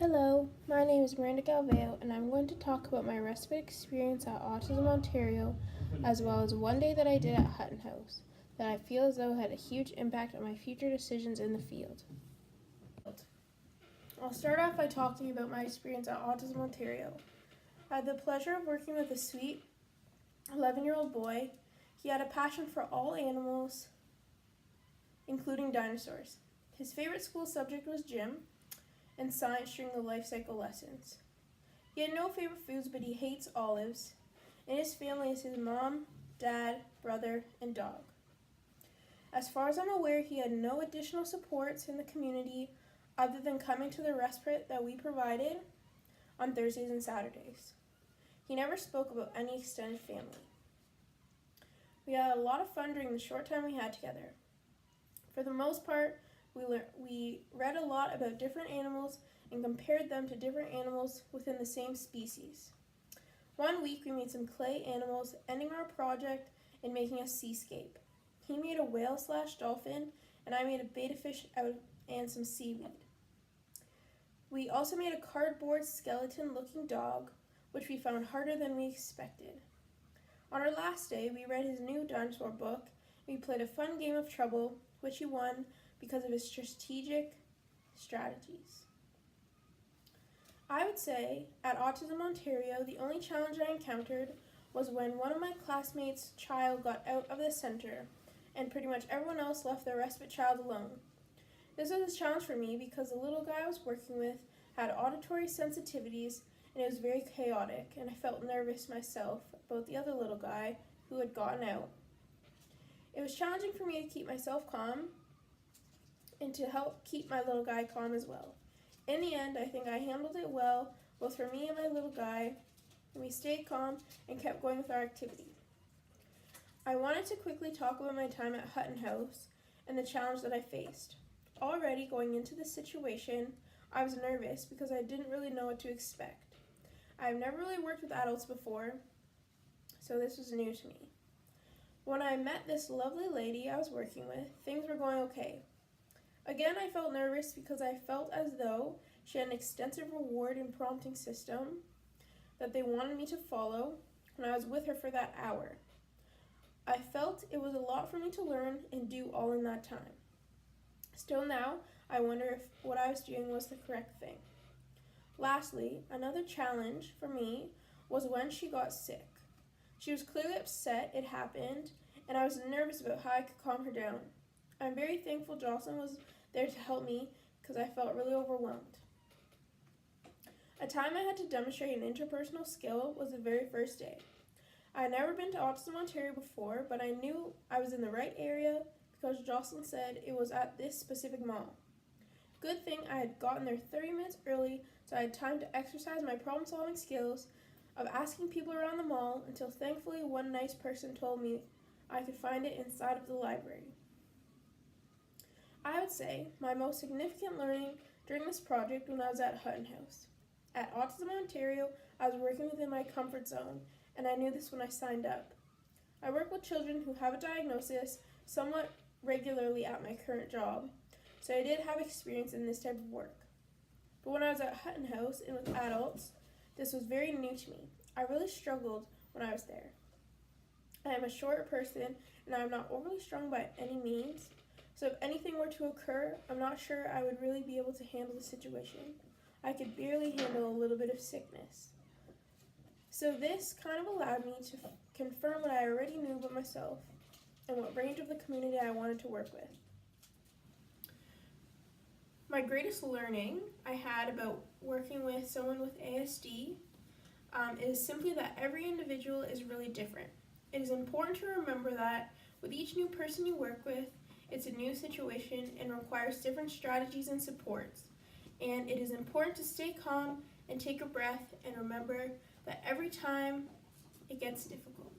Hello, my name is Miranda and I'm going to talk about my respite experience at Autism Ontario, as well as one day that I did at Hutton House, that I feel as though had a huge impact on my future decisions in the field. I'll start off by talking about my experience at Autism Ontario. I had the pleasure of working with a sweet 11-year-old boy. He had a passion for all animals, including dinosaurs. His favorite school subject was gym and science during the life cycle lessons. He had no favorite foods, but he hates olives. In his family is his mom, dad, brother, and dog. As far as I'm aware, he had no additional supports in the community other than coming to the respite that we provided on Thursdays and Saturdays. He never spoke about any extended family. We had a lot of fun during the short time we had together. For the most part, we read a lot about different animals and compared them to different animals within the same species. One week we made some clay animals, ending our project in making a seascape. He made a whale/dolphin, and I made a betta fish and some seaweed. We also made a cardboard skeleton-looking dog, which we found harder than we expected. On our last day, we read his new dinosaur book. We played a fun game of Trouble, which he won because of his strategic strategies. I would say at Autism Ontario, the only challenge I encountered was when one of my classmates' child got out of the center and pretty much everyone else left their respite child alone. This was a challenge for me because the little guy I was working with had auditory sensitivities and it was very chaotic, and I felt nervous myself about the other little guy who had gotten out. It was challenging for me to keep myself calm and to help keep my little guy calm as well. In the end, I think I handled it well, both for me and my little guy, and we stayed calm and kept going with our activity. I wanted to quickly talk about my time at Hutton House and the challenge that I faced. Already going into this situation, I was nervous because I didn't really know what to expect. I've never really worked with adults before, so this was new to me. When I met this lovely lady I was working with, things were going okay. Again, I felt nervous because I felt as though she had an extensive reward and prompting system that they wanted me to follow when I was with her for that hour. I felt it was a lot for me to learn and do all in that time. Still now, I wonder if what I was doing was the correct thing. Lastly, another challenge for me was when she got sick. She was clearly upset it happened, and I was nervous about how I could calm her down. I'm very thankful Jocelyn was there to help me because I felt really overwhelmed. A time I had to demonstrate an interpersonal skill was the very first day. I had never been to Autism Ontario before, but I knew I was in the right area because Jocelyn said it was at this specific mall. Good thing I had gotten there 30 minutes early, so I had time to exercise my problem-solving skills of asking people around the mall until thankfully one nice person told me I could find it inside of the library. I would say my most significant learning during this project when I was at Hutton House. At Autism Ontario, I was working within my comfort zone, and I knew this when I signed up. I work with children who have a diagnosis somewhat regularly at my current job, so I did have experience in this type of work. But when I was at Hutton House and with adults, this was very new to me. I really struggled when I was there. I am a shorter person, and I am not overly strong by any means, so if anything were to occur, I'm not sure I would really be able to handle the situation. I could barely handle a little bit of sickness. So this kind of allowed me to confirm what I already knew about myself and what range of the community I wanted to work with. My greatest learning I had about working with someone with ASD is simply that every individual is really different. It is important to remember that with each new person you work with, it's a new situation and requires different strategies and supports. And it is important to stay calm and take a breath and remember that every time it gets difficult.